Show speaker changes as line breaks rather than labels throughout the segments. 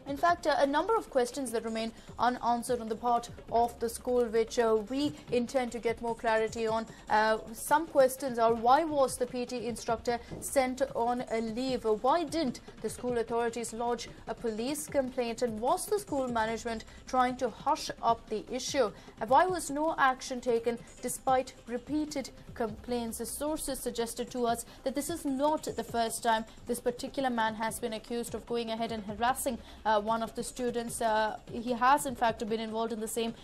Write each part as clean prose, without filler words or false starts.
In fact, a number of questions that remain unanswered on the part of the school, which we intend to get more clarity on. Some questions are, why was the PT instructor sent on a leave? Why didn't the school authorities lodge a police complaint? And was the school management trying to hush up the issue? Why was no action taken despite repeated complaints? The sources suggested to us that this is not the first time this particular man has been accused of going ahead and harassing one of the students. He has in fact been involved in the same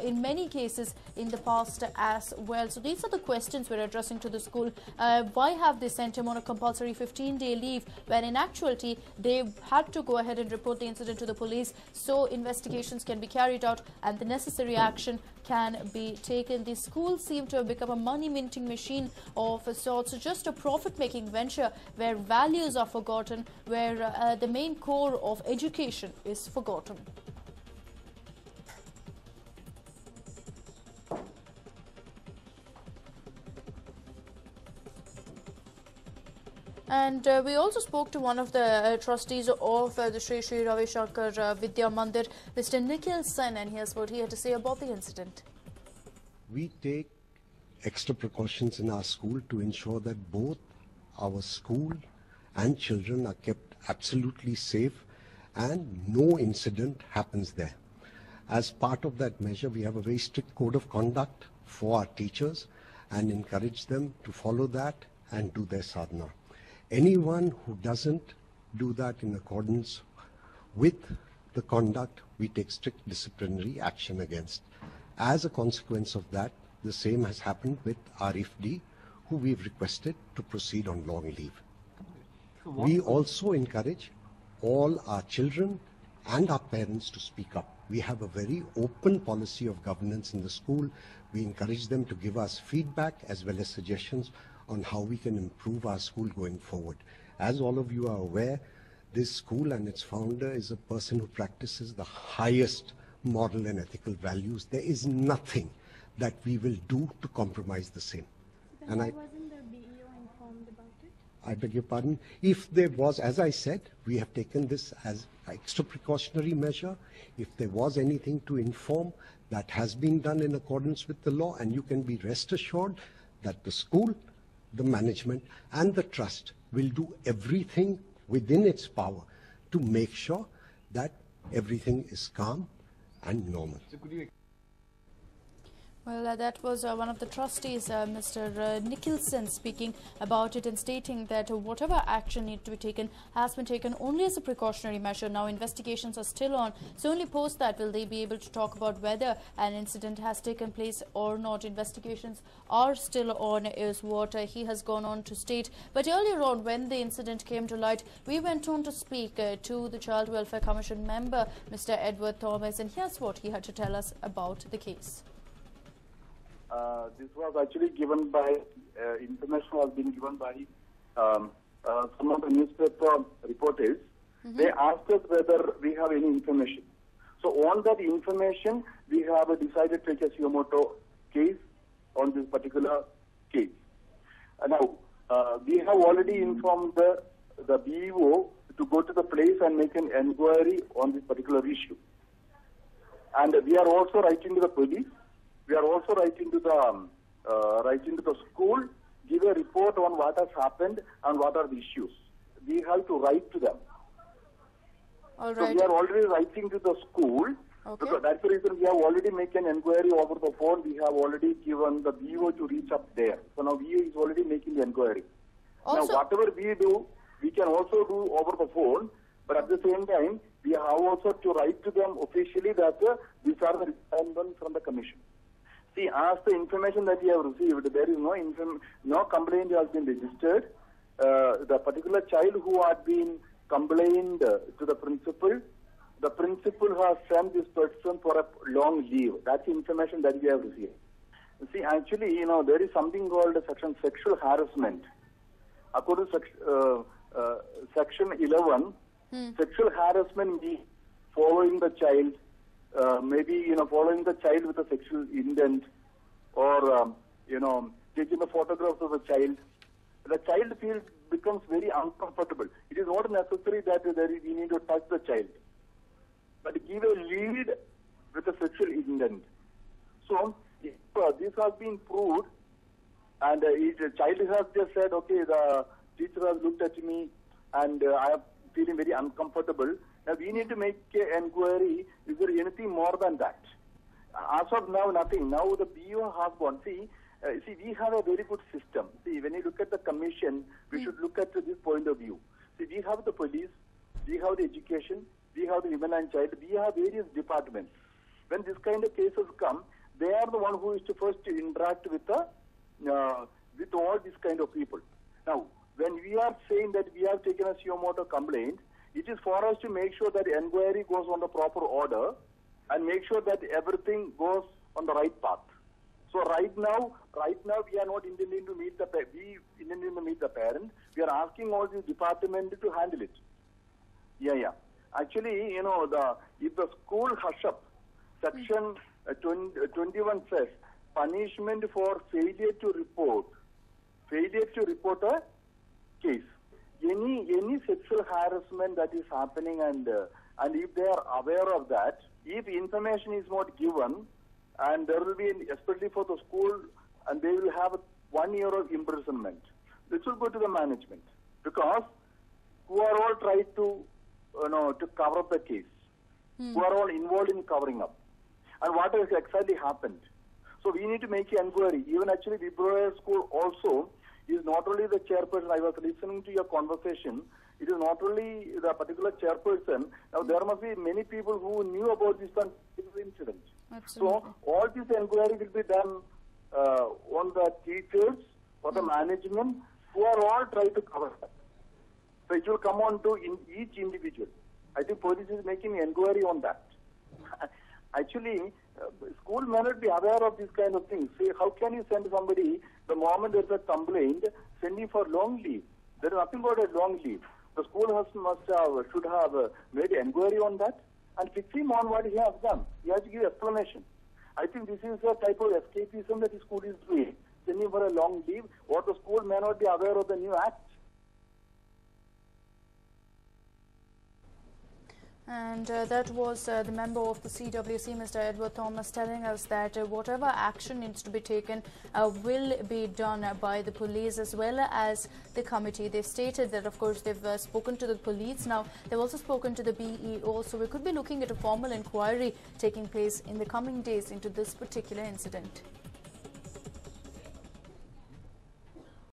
in many cases in the past as well. So these are the questions we're addressing to the school. Why have they sent him on a compulsory 15-day leave when in actuality they had to go ahead and report the incident to the police so investigations can be carried out and the necessary action can be taken? The schools seem to have become a money-minting machine of sorts, so just a profit-making venture where values are forgotten, where the main core of education is forgotten. And we also spoke to one of the trustees of the Sri Sri Ravi Shankar Vidya Mandir, Mr. Nikhil Sen, and here's what he had to say about the incident.
We take extra precautions in our school to ensure that both our school and children are kept absolutely safe and no incident happens there. As part of that measure, we have a very strict code of conduct for our teachers and encourage them to follow that and do their sadhana. Anyone who doesn't do that in accordance with the conduct, we take strict disciplinary action against. As a consequence of that, the same has happened with Arif D, who we've requested to proceed on long leave. We also encourage all our children and our parents to speak up. We have a very open policy of governance in the school. We encourage them to give us feedback as well as suggestions on how we can improve our school going forward. As all of you are aware, this school and its founder is a person who practices the highest moral and ethical values. There is nothing that we will do to compromise the same.
Then why wasn't the BEO informed about it?
I beg your pardon. If there was, as I said, we have taken this as an extra precautionary measure. If there was anything to inform, that has been done in accordance with the law, and you can be rest assured that the school, the management and the trust will do everything within its power to make sure that everything is calm and normal.
So could you...
Well, that was one of the trustees, Mr. Nicholson, speaking about it and stating that whatever action needs to be taken has been taken only as a precautionary measure. Now, investigations are still on, so only post that will they be able to talk about whether an incident has taken place or not. Investigations are still on, is what he has gone on to state. But earlier on, when the incident came to light, we went on to speak to the Child Welfare Commission member, Mr. Edward Thomas, and here's what he had to tell us about the case.
This was actually given by, information was being given by some of the newspaper reporters. They asked us whether we have any information. So on that information, we have decided to take a suo motu case on this particular case. Now, we have already informed the BEO to go to the place and make an inquiry on this particular issue. And we are also writing to the police. We are also writing to the school, give a report on what has happened and what are the issues. We have to write to them.
All right.
So we are already writing to the school.
Okay.
Because that's the reason we have already made an inquiry over the phone. We have already given the BEO to reach up there. So now BEO is already making the inquiry.
Also,
now whatever we do, we can also do over the phone. But at the same time, we have also to write to them officially that these are the requirements from the commission. See, as the information that we have received, there is no complaint has been registered. The particular child who had been complained to the principal has sent this person for a long leave. That's the information that we have received. See, actually, there is something called section sexual harassment. According to section 11, sexual harassment means following the child, maybe following the child with a sexual intent, or taking the photographs of the child. The child becomes very uncomfortable. It is not necessary that we need to touch the child. but give a lead with a sexual intent. So, if this has been proved, and the child has just said, okay, the teacher has looked at me, and I am feeling very uncomfortable. Now, we need to make an inquiry. Is there anything more than that? As of now, nothing. Now, the BO has gone. See, we have a very good system. See, when you look at the commission, we should look at this point of view. See, we have the police, we have the education, we have the women and child, we have various departments. When this kind of cases come, they are the one who is to first interact with the with all these kind of people. Now, when we are saying that we have taken a suo motu complaint, it is for us to make sure that the inquiry goes on the proper order and make sure that everything goes on the right path. So right now we are not intending to meet the parent. We are asking all the department to handle it. Yeah. Actually, if the school hush up, section 21 says punishment for failure to report a case. Any sexual harassment that is happening, and if they are aware of that, if information is not given, and there will be, especially for the school, and they will have 1 year of imprisonment. This will go to the management, because who are all tried to cover up the case, who are all involved in covering up, and what has exactly happened. So we need to make an inquiry. Even actually, Vibroya School also is not only the chairperson. I was listening to your conversation. It is not only the particular chairperson. Now, there must be many people who knew about this incident.
Absolutely.
So, all this inquiry will be done on the teachers or the management who are all trying to cover that. So, it will come on to each individual. I think police is making inquiry on that. Actually, school may not be aware of these kind of things. Say, how can you send somebody, the moment there is a complaint, send him for long leave? There is nothing about a long leave. The school should have made an inquiry on that and fix him on what he has done. He has to give explanation. I think this is a type of escapism that the school is doing. Send him for a long leave, or the school may not be aware of the new act.
And that was the member of the CWC, Mr. Edward Thomas, telling us that whatever action needs to be taken will be done by the police as well as the committee. They've stated that, of course, they've spoken to the police. Now, they've also spoken to the BEO. So we could be looking at a formal inquiry taking place in the coming days into this particular incident.